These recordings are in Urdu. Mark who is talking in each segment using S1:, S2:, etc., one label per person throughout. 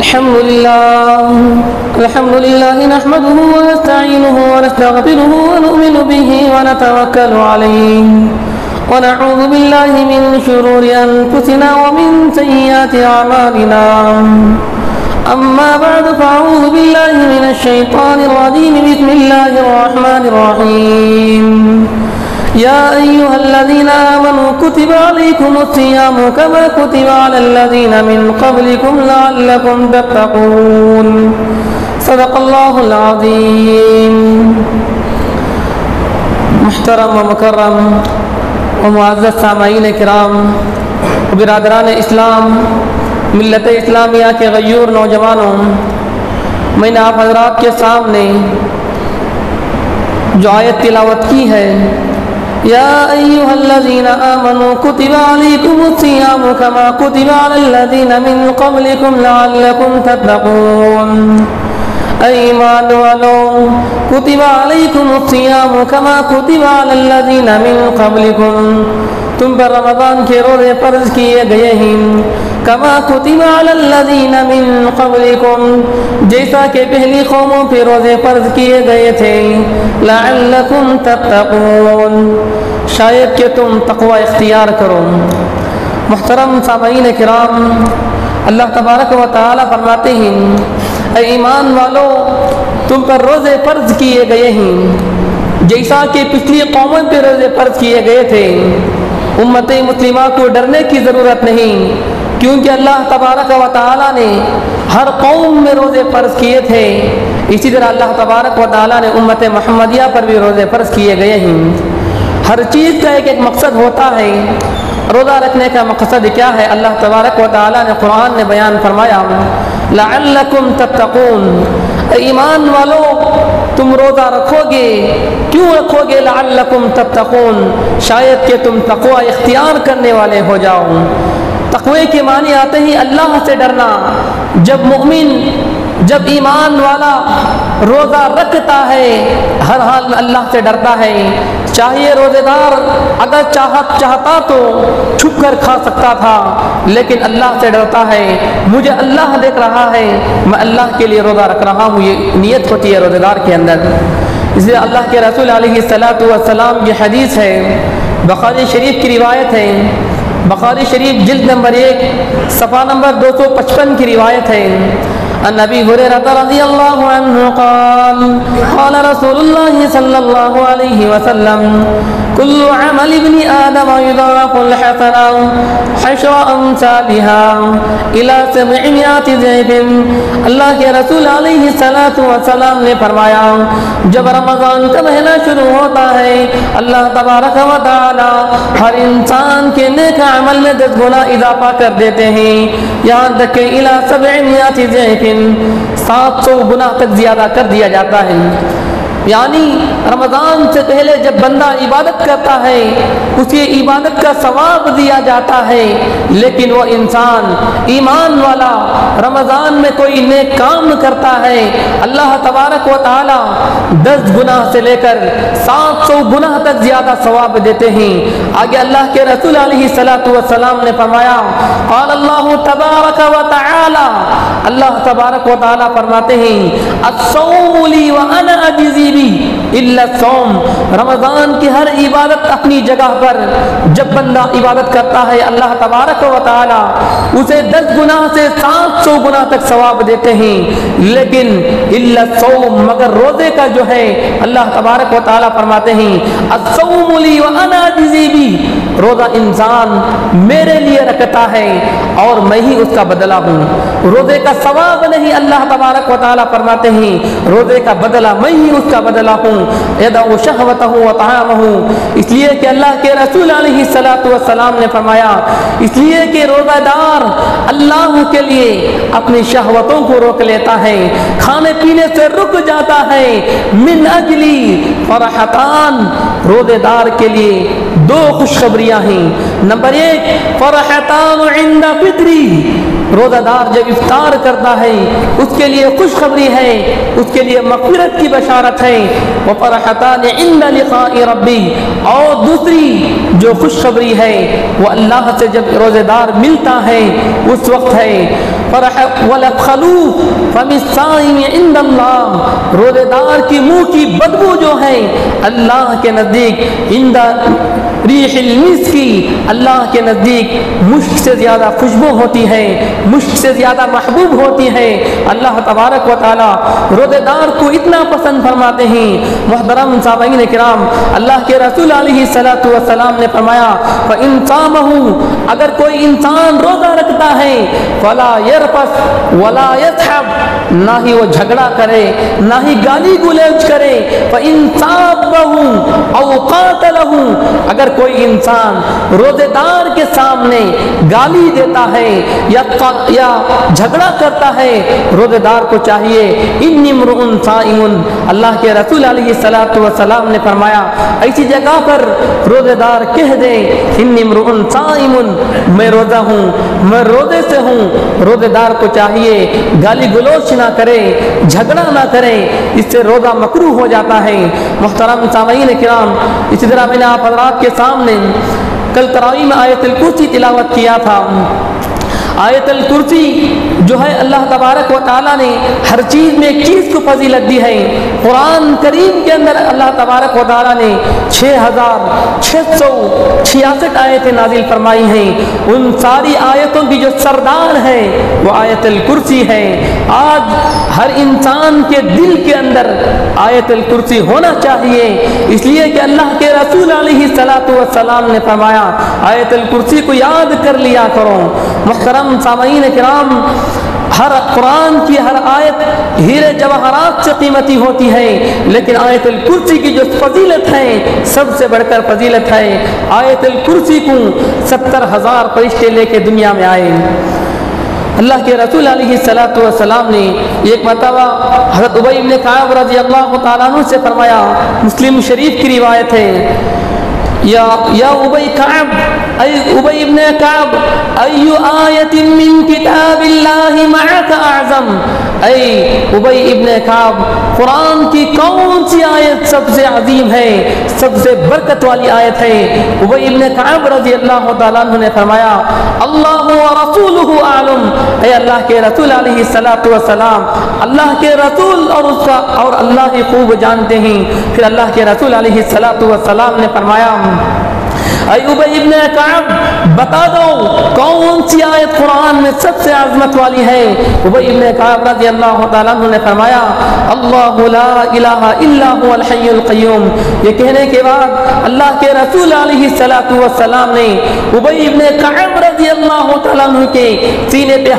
S1: الحمد لله نحمده ونستعينه ونستغفره ونؤمن به ونتوكل عليه ونعوذ بالله من شرور أنفسنا ومن سيئات أعمالنا. أما بعد فأعوذ بالله من الشيطان الرجيم. بسم الله الرحمن الرحيم. يا أيها الذين آمنوا كتب عليكم الصيام كما كتب على الذين من قبلكم لعلكم تتقون. صدق الله العظيم. محترم و مکرم و معزز سامعین کرام و برادران اسلام، ملت اسلامیہ کے غیور نوجوانوں، میں نے آپ حضرات کے سامنے جو آیت تلاوت کی ہے، یا ایھا الذین آمنوا کتب علیکم الصیام کما کتب علی الذین من قبلکم لعلکم تتقون. اے ایمان والو، کتب علیکم الصیام کما کتب علی الذین من قبلکم، تم پر رمضان کے روزے فرض کیے گئے ہیں، کما کتب علی الذین من قبلکم، جیسا کہ پہلی قوموں پہ روزے فرض کیے گئے تھے، لعلکم تتقون، شاید کہ تم تقوی اختیار کرو. محترم سامعین کرام، اللہ تبارک و تعالی فرماتے ہیں، اے ایمان والو، تم پر روزے فرض کیے گئے ہیں جیسا کہ پچھلی قوموں پہ روزے فرض کیے گئے تھے. امت مسلمہ کو ڈرنے کی ضرورت نہیں، کیونکہ اللہ تبارک و تعالی نے ہر قوم میں روزے فرض کیے تھے. اسی طرح اللہ تبارک و تعالی نے امت محمدیہ پر بھی روزے فرض کیے گئے ہیں. ہر چیز کا ایک مقصد ہوتا ہے. روزہ رکھنے کا مقصد کیا ہے؟ اللہ تبارک و تعالی نے قرآن نے بیان فرمایا، لعلکم تتقون. ایمان والو، تم روزہ رکھو گے، کیوں رکھو گے؟ لعلکم تتقون، شاید کہ تم تقوی اختیار کرنے والے ہو جاؤ. تقوی کے معنی آتے ہیں اللہ سے ڈرنا. جب مومن، جب ایمان والا روزہ رکھتا ہے، ہر حال میں اللہ سے ڈرتا ہے. چاہیے روزے دار اگر چاہتا تو چھپ کر کھا سکتا تھا، لیکن اللہ سے ڈرتا ہے، مجھے اللہ دیکھ رہا ہے، میں اللہ کے لیے روزہ رکھ رہا ہوں، یہ نیت ہوتی ہے روزے دار کے اندر. اس لیے اللہ کے رسول علیہ السلام کی حدیث ہے، بخاری شریف کی روایت ہے، بخاری شریف جلد نمبر 1 صفحہ نمبر 255 کی روایت ہے. عن ابي هريره رضي الله عنه قال قال رسول الله صلى الله عليه وسلم كل عمل ابن آدم يضاعف الحسنة 10 أمثالها إلى 700 ضعف. اللہ کے رسول علیہ السلام نے فرمایا، جب رمضان کا مہینہ شروع ہوتا ہے، اللہ تبارک و تعالی ہر انسان کے نیک عمل میں 10 گنا اضافہ کر دیتے ہیں، یہاں تک کہ إلى 700 ضعف، 700 گنا تک زیادہ کر دیا جاتا ہے. یعنی رمضان سے پہلے جب بندہ عبادت کرتا ہے، اسے عبادت کا ثواب دیا جاتا ہے، لیکن وہ انسان ایمان والا رمضان میں کوئی نیک کام کرتا ہے، اللہ تبارک و تعالی 10 گنا سے لے کر 700 گنا تک زیادہ ثواب دیتے ہیں. آگے اللہ کے رسول علیہ السلام نے فرمایا، قال اللہ تبارک و تعالی، اللہ تبارک و تعالی فرماتے ہیں، الصوم لی وانا اجزی الا الصوم، رمضان کی ہر عبادت اپنی جگہ پر جب بندہ عبادت کرتا ہے، اللہ تبارک و تعالی اسے 10 گنا سے 700 گنا تک ثواب دیتے ہیں، لیکن الا الصوم، مگر روزے کا جو ہے اللہ تبارک و تعالی فرماتے ہیں، الصوم لی وانا اجزی بہ، روزہ انسان میرے لیے رکھتا ہے اور میں ہی اس کا بدلہ ہوں. روزے کا ثواب نہیں، اللہ تبارک و تعالی فرماتے ہیں روزے کا بدلہ میں ہی اس کا بدلہ ہوں. یدعو شہوتہ و طعامہ، اس لیے کہ اللہ کے رسول علیہ السلام نے فرمایا، اس لیے کہ روزہ دار اللہ کے لیے اپنی شہوتوں کو روک لیتا ہے، کھانے پینے سے رک جاتا ہے. من اجلی فرحتان، روزے دار کے لیے 2 خوشخبریاں ہیں. نمبر 1 فرحتان عند فطری، روزہ دار جب افطار کرتا ہے اس کے لیے خوشخبری ہے، اس کے لیے مغفرت کی بشارت ہے، وفرحتان عند لقاء ربی، اور دوسری جو خوشخبری ہے وہ اللہ سے جب روزہ دار ملتا ہے اس وقت ہے، فرح ولخلوف فم الصائم عند اللہ، روزہ دار کی منہ کی بدبو جو ہے اللہ کے نزدیک عند ریح المسکی، اللہ کے نزدیک مشک سے زیادہ خوشبو ہوتی ہے، مشک سے زیادہ محبوب ہوتی ہے۔ اللہ تبارک و تعالی روزہ دار کو اتنا پسند فرماتے ہیں۔ محترم سامعین کرام، اللہ کے رسول علیہ الصلوۃ والسلام نے فرمایا فإن صامه، اگر کوئی انسان روزہ رکھتا ہے فلا يرفث ولا يسحب، نہ ہی وہ جھگڑا کرے نہ ہی گالی گلوچ کرے، فإن صابه او قاتله، اگر کوئی انسان روزے دار کے سامنے گالی دیتا ہے یا جھگڑا کرتا ہے، روزے دار کو چاہیے انی امرؤ صائم، اللہ کے رسول علیہ الصلوۃ والسلام نے فرمایا ایسی جگہ پر روزے دار کہہ دے انی امرؤ صائم، میں روزہ ہوں، میں روزے سے ہوں۔ روزے دار کو چاہیے گالی گلوچ نہ کرے، جھگڑا نہ کرے، اس سے روزہ مکروہ ہو جاتا ہے۔ محترم سامعین کرام، اسی طرح میں نے آپ حضرات کے سامنے کل تراویح میں آیت الکرسی تلاوت کیا تھا۔ آیت الکرسی جو ہے اللہ تبارک و تعالیٰ نے ہر چیز میں ایک چیز کو فضیلت دی ہے۔ قرآن کریم کے اندر اللہ تبارک و تعالیٰ نے 6666 آیتیں نازل فرمائی ہیں، ان ساری آیتوں کی جو سردار ہے وہ آیت الکرسی ہے۔ آج ہر انسان کے دل کے اندر آیت الکرسی ہونا چاہیے، اس لیے کہ اللہ کے رسول علیہ الصلوۃ والسلام نے فرمایا آیت الکرسی کو یاد کر لیا کرو۔ محترم سامعین کرام، ہر قرآن کی ہر آیت ہیرے جواہرات سے قیمتی ہوتی ہے، لیکن آیت الکرسی کی جو فضیلت ہے سب سے بڑھ کر فضیلت ہے۔ آیت الکرسی کو 70,000 فرشتے لے کے دنیا میں آئے۔ اللہ کے رسول علیہ الصلوۃ والسلام نے ایک مرتبہ حضرت ابی بن کعب رضی اللہ تعالیٰ عنہ سے فرمایا، مسلم شریف کی روایت ہے، یا ابی کعب، اے ابی ابن کعب، ای آیت من کتاب اللہ معک اعظم، اے ابی ابن کعب، قرآن کی کون سی آیت سب سے عظیم ہے، سب سے برکت والی آیت ہے؟ ابی ابن کعب رضی اللہ تعالیٰ عنہ نے فرمایا اللہ و رسولہ اعلم، اے اللہ کے رسول علیہ الصلوۃ والسلام، اللہ کے رسول اور اللہ ہی خوب جانتے ہیں۔ پھر اللہ کے رسول علیہ الصلوۃ والسلام نے فرمایا اے ابی ابن کعب، بتا دو کون سی آیت قرآن میں سب سے عظمت والی ہے؟ ابی ابن کعب رضی اللہ تعالیٰ عنہ نے فرمایا اللہ لا الہ الا هو الحی القیوم۔ یہ کہنے کے بعد اللہ کے رسول علیہ الصلوۃ والسلام نے ابی ابن کعب رضی اللہ تعالیٰ عنہ کے سینے پہ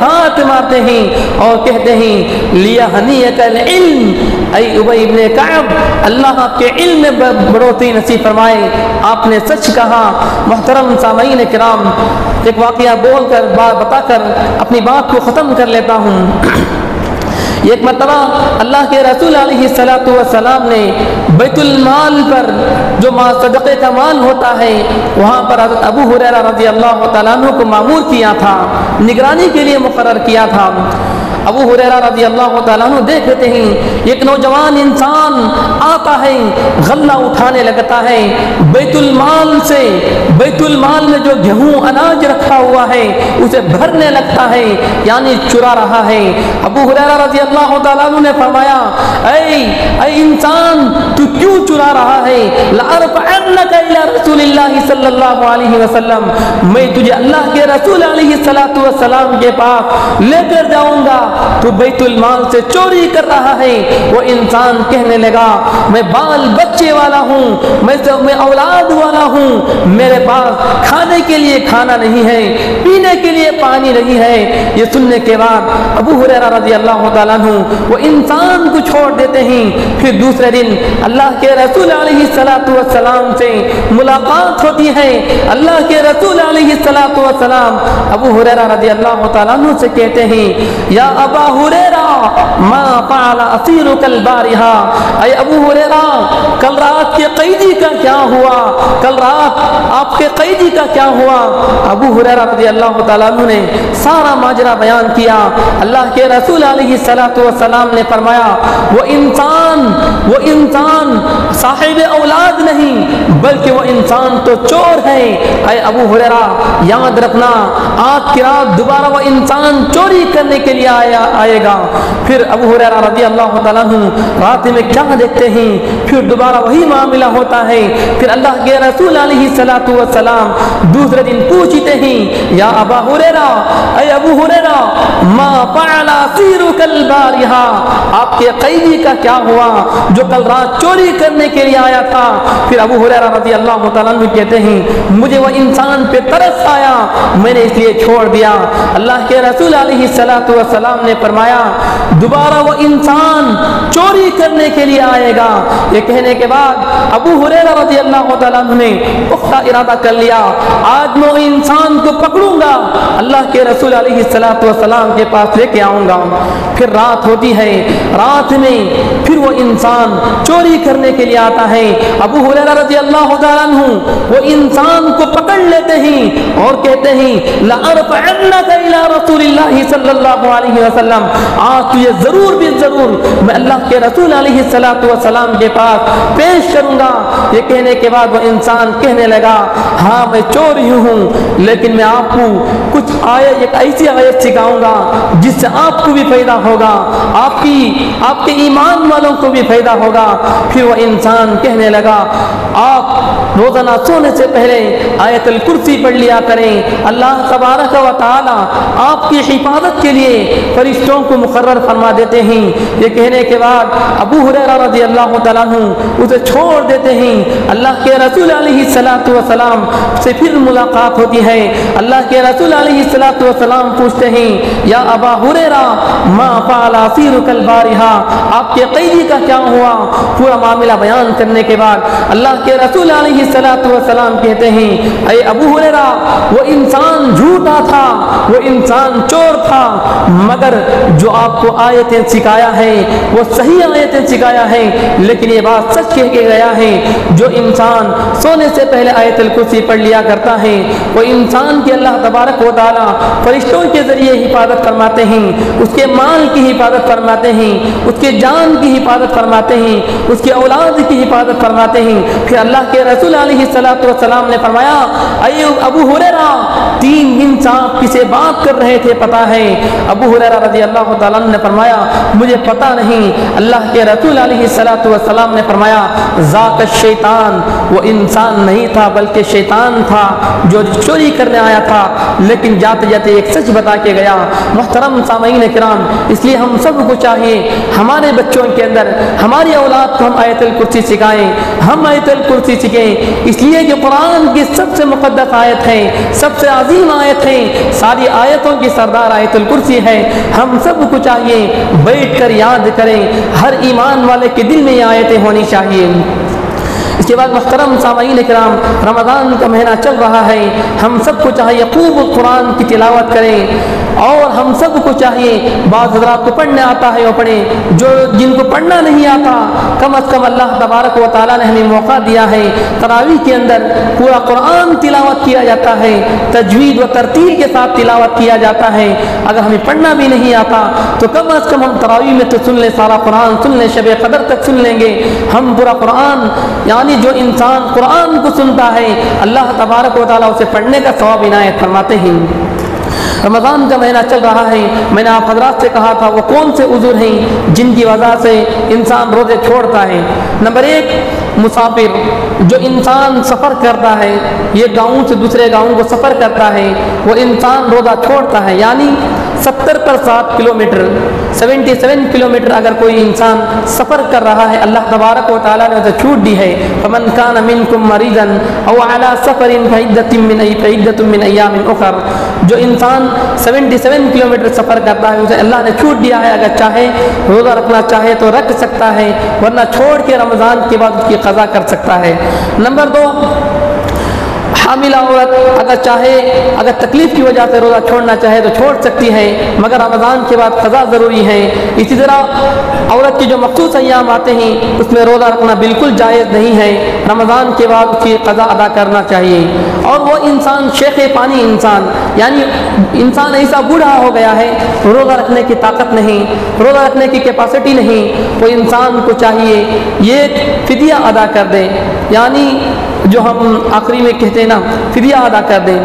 S1: ہاتھ مارتے ہیں اور کہتے ہیں لیہنیک العلم، اے ابی ابن کعب، اللہ آپ کے علم میں بڑھوتری نصیب فرمائے، آپ نے سچ کہا۔ محترم سامعین کرام، ایک واقعہ بتا کر اپنی بات کو ختم کر لیتا ہوں۔ ایک مرتبہ اللہ کے رسول علیہ الصلوۃ والسلام نے بیت المال پر جو صدقے کا مال ہوتا ہے وہاں پر حضرت ابو ہریرہ رضی اللہ تعالیٰ عنہ کو مامور کیا تھا، نگرانی کے لیے مقرر کیا تھا۔ ابو ہریرہ رضی اللہ تعالیٰ عنہ دیکھ لیتے ہیں ایک نوجوان انسان آتا ہے، غلہ اٹھانے لگتا ہے، بیت المال میں جو گیہوں اناج رکھا ہوا ہے اسے بھرنے لگتا ہے، یعنی چرا رہا ہے۔ ابو ہریرہ رضی اللہ تعالیٰ عنہ نے فرمایا اے انسان، تو کیوں چرا رہا ہے؟ لأرفعنک الی رسول اللہ صلی اللہ علیہ وسلم، میں تجھے اللہ کے رسول علیہ الصلوۃ والسلام کے پاس لے کر جاؤں گا، تو بیت المال سے چوری کر رہا ہے۔ وہ انسان کہنے لگا میں بال بچے والا ہوں، میں اولاد والا ہوں، میرے پاس کھانے کے لیے کھانا نہیں ہے، پینے کے لیے پانی نہیں ہے۔ یہ سننے کے بعد ابو ہریرہ رضی اللہ تعالیٰ عنہ وہ انسان کو چھوڑ دیتے ہیں۔ پھر دوسرے دن اللہ کے رسول علیہ الصلوۃ والسلام سے ملاقات ہوتی ہے۔ اللہ کے رسول علیہ الصلوۃ والسلام ابو ہریرہ رضی اللہ تعالیٰ عنہ سے کہتے ہیں یا ابا ہریرہ ما فعل اسیرک البارحہ، اے ابو ہریرہ کل رات کے قیدی کا کیا ہوا، کل رات آپ کے قیدی کا کیا ہوا؟ ابو ہریرہ رضی اللہ تعالیٰ عنہ نے سارا ماجرا بیان کیا۔ اللہ کے رسول علیہ السلام نے فرمایا وہ انسان صاحب اولاد نہیں بلکہ وہ انسان تو چور ہے۔ اے ابو ہریرہ یاد رکھنا آج کی رات دوبارہ وہ انسان چوری کرنے کے لیے آئے گا۔ پھر ابو ہریرہ رضی اللہ تعالیٰ عنہ رات میں کیا دیکھتے ہیں، پھر دوبارہ وہی معاملہ ہوتا ہے۔ پھر اللہ کے رسول علیہ السلام دوسرے دن پوچھتے ہیں یا ابا ہریرہ، اے ابو ہریرہ ما فعل اسیرک البارحہ، آپ کے قیدی کا کیا ہوا جو کل رات چوری کرنے کے لیے آیا تھا؟ پھر ابو ہریرہ رضی اللہ تعالیٰ عنہ کہتے ہیں مجھے وہ انسان پہ ترس آیا، میں نے اس لیے چھوڑ دیا۔ اللہ کے رسول علیہ السلام نے فرمایا دوبارہ وہ انسان چوری کرنے کے لیے آئے گا۔ یہ کہنے کے بعد ابو ہریرہ رضی اللہ تعالیٰ عنہ نے پختہ ارادہ کر لیا آج میں انسان کو پکڑوں گا، اللہ کے رسول علیہ السلام کے پاس لے کے آؤں گا۔ پھر رات ہوتی ہے، رات میں پھر وہ انسان چوری کرنے کے لیے آتا ہے۔ ابو ہریرہ رضی اللہ تعالیٰ عنہ وہ انسان کو پکڑ لیتے ہیں اور کہتے ہیں لأرفعنک الی رسول اللہ صلی اللہ علیہ وسلم، آج تجھے ضرور بھی ضرور میں اللہ کے رسول علیہ السلام کے پاس پیش کروں گا۔ یہ کہنے کے بعد وہ انسان کہنے لگا ہاں میں چور ہی ہوں لیکن میں آپ کو کچھ ایک ایسی آیت سکھاؤں گا جس سے آپ کو بھی فائدہ ہوگا، آپ کے ایمان والوں کو بھی فائدہ ہوگا۔ پھر وہ انسان کہنے لگا آپ روزانہ سونے سے پہلے آیت الکرسی پڑھ لیا کریں، اللہ تبارک و تعالی آپ کی حفاظت کے لیے فرشتوں کو مقرر فرما دیتے ہیں۔ یہ کہنے کے بعد ابو ہریرہ رضی اللہ تعالیٰ عنہ اسے چھوڑ دیتے ہیں۔ اللہ کے رسول علیہ السلام سے پھر ملاقات ہوتی ہے۔ اللہ کے رسول علیہ السلام پوچھتے ہیں یا ابا ہریرہ ما فعل اسیرک البارحہ، آپ کے قیدی کا کیا ہوا؟ پورا معاملہ بیان کرنے کے بعد اللہ کے رسول علیہ السلام کہتے ہیں اے ابو ہریرہ وہ انسان جھوٹا تھا، وہ انسان چور تھا، مگر جو آپ کو آیتیں سکھایا ہے وہ صحیح آیتیں سکھایا ہے۔ لیکن یہ بات سچ کہہ کے گیا ہے جو انسان سونے سے پہلے آیت الکرسی پڑھ لیا کرتا ہے وہ انسان کی اللہ تبارک و تعالی فرشتوں کے ذریعے حفاظت فرماتے ہیں، اس کے مال کی حفاظت فرماتے ہیں، اس کے جان کی حفاظت فرماتے ہیں، اس کے اولاد کی حفاظت فرماتے ہیں۔ پھر اللہ کے رسول علیہ السلام نے فرمایا اے ابو ہریرہ 3 دن سے آپ کسے بات کر رہے تھے پتہ ہے؟ ابو ہریرہ رضی اللہ تعالیٰ عنہ نے فرمایا مجھے پتہ نہیں۔ اللہ کے رسول علیہ السلام نے فرمایا ذاک الشیطان، وہ انسان نہیں تھا بلکہ شیطان تھا جو چوری کرنے آیا تھا، لیکن جاتے جاتے ایک سچ بتا کے گیا۔ محترم سامعین کرام، اس لیے ہم سب کو چاہیے ہمارے بچوں کے اندر ہماری اولاد کو ہم آیت الکرسی سکھائیں، ہم آیت الکرسی سیکھیں، اس لیے کہ قرآن کی سب سے مقدس آیت ہے، سب سے عظیم آیت ہے، ساری آیتوں کی سردار آیت الکرسی ہے۔ ہم سب کو چاہیے بیٹھ کر یاد کریں، ہر ایمان والے کے دل میں یہ آیتیں ہونی چاہیے۔ اس کے بعد محترم سامعین کرام، رمضان کا مہینہ چل رہا ہے، ہم سب کو چاہیے خوب قرآن کی تلاوت کریں، اور ہم سب کو چاہیے بعض حضرات کو پڑھنے آتا ہے وہ پڑھیں، جن کو پڑھنا نہیں آتا کم از کم اللہ تبارک و تعالیٰ نے ہمیں موقع دیا ہے تراویح کے اندر پورا قرآن تلاوت کیا جاتا ہے، تجوید و ترتیل کے ساتھ تلاوت کیا جاتا ہے۔ اگر ہمیں پڑھنا بھی نہیں آتا تو کم از کم ہم تراویح میں تو سن لیں، سارا قرآن سن لیں، شب قدر تک سن لیں گے ہم پورا قرآن۔ یعنی جو انسان قرآن کو سنتا ہے اللہ تبارک و تعالیٰ اسے پڑھنے کا ثواب عنایت فرماتے ہیں۔ رمضان کا مہینہ چل رہا ہے، میں نے آپ حضرات سے کہا تھا وہ کون سے عذر ہیں جن کی وجہ سے انسان روزے چھوڑتا ہے۔ نمبر 1 مسافر، جو انسان سفر کرتا ہے، یہ گاؤں سے دوسرے گاؤں کو سفر کرتا ہے، وہ انسان روزہ چھوڑتا ہے۔ یعنی 70 پر 7 کلومیٹر 77 کلومیٹر اگر کوئی انسان سفر کر رہا ہے، اللہ تبارک و تعالیٰ نے اسے چھوٹ دی ہے فمن کان منکم مریضا او علی سفر فعدۃ من ایام اخر۔ جو انسان 77 کلومیٹر سفر کرتا ہے اسے اللہ نے چھوٹ دیا ہے، اگر چاہے روزہ رکھنا چاہے تو رکھ سکتا ہے، ورنہ چھوڑ کے رمضان کے بعد اس کی قضا کر سکتا ہے۔ نمبر 2 حاملہ عورت اگر تکلیف کی وجہ سے روزہ چھوڑنا چاہے تو چھوڑ سکتی ہے، مگر رمضان کے بعد قضا ضروری ہے۔ اسی طرح عورت کی جو مخصوص ایام آتے ہیں اس میں روزہ رکھنا بالکل جائز نہیں ہے، رمضان کے بعد اس کی قضا ادا کرنا چاہیے۔ اور وہ انسان شیخ پانی انسان، یعنی انسان ایسا بوڑھا ہو گیا ہے روزہ رکھنے کی طاقت نہیں، روزہ رکھنے کی کیپیسٹی نہیں، وہ انسان کو چاہیے یہ فدیہ ادا کر دے، یعنی جو ہم آخری میں کہتے ہیں نا فدیہ ادا کر دیں۔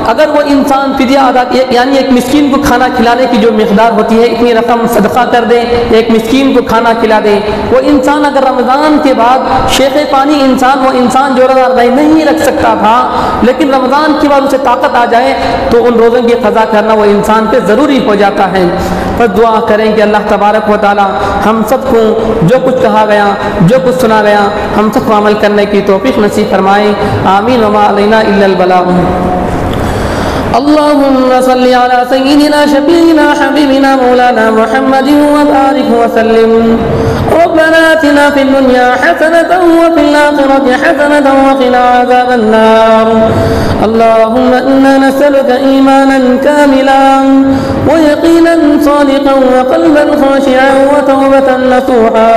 S1: اگر وہ انسان فدیہ ادا یعنی ایک مسکین کو کھانا کھلانے کی جو مقدار ہوتی ہے اتنی رقم صدقہ کر دے، ایک مسکین کو کھانا کھلا دے، وہ انسان اگر رمضان کے بعد شیخ پانی انسان، وہ انسان جو روزہ نہیں رکھ سکتا تھا لیکن رمضان کے بعد اسے طاقت آ جائے تو ان روزوں کی قضا کرنا وہ انسان پہ ضروری ہو جاتا ہے۔ بس دعا کریں کہ اللہ تبارک و تعالی ہم سب کو جو کچھ کہا گیا، جو کچھ سنا گیا، ہم سب کو عمل کرنے کی توفیق نصیب فرمائے، آمین وما علینا الا البلاغ۔ اللهم صل على سيدنا شفيعنا حبيبنا مولانا محمد وبارك وسلم۔ ربنا آتنا في الدنيا حسنة وفي الآخرة حسنة وقنا عذاب النار۔ اللهم إنا نسألك إيمانا كاملا ويقينا صادقا وقلبا خاشعا وتوبة نصوحا۔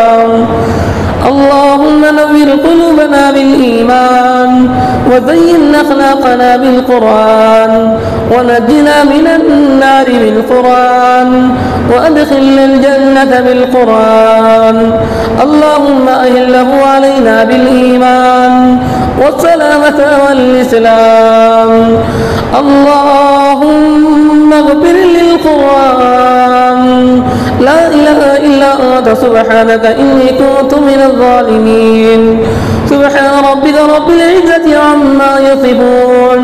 S1: اللهم نور قلوبنا بالإيمان وزين أخلاقنا بالقرآن ونجنا من النار بالقرآن وأدخلنا الجنة بالقرآن۔ اللهم أهله علينا بالإيمان والسلامة والإسلام۔ اللهم اغفر للقرآن، لا إله إلا أنت سبحانك إني كنت من الظالمين۔ سبحان ربك رب العزة عما يصفون،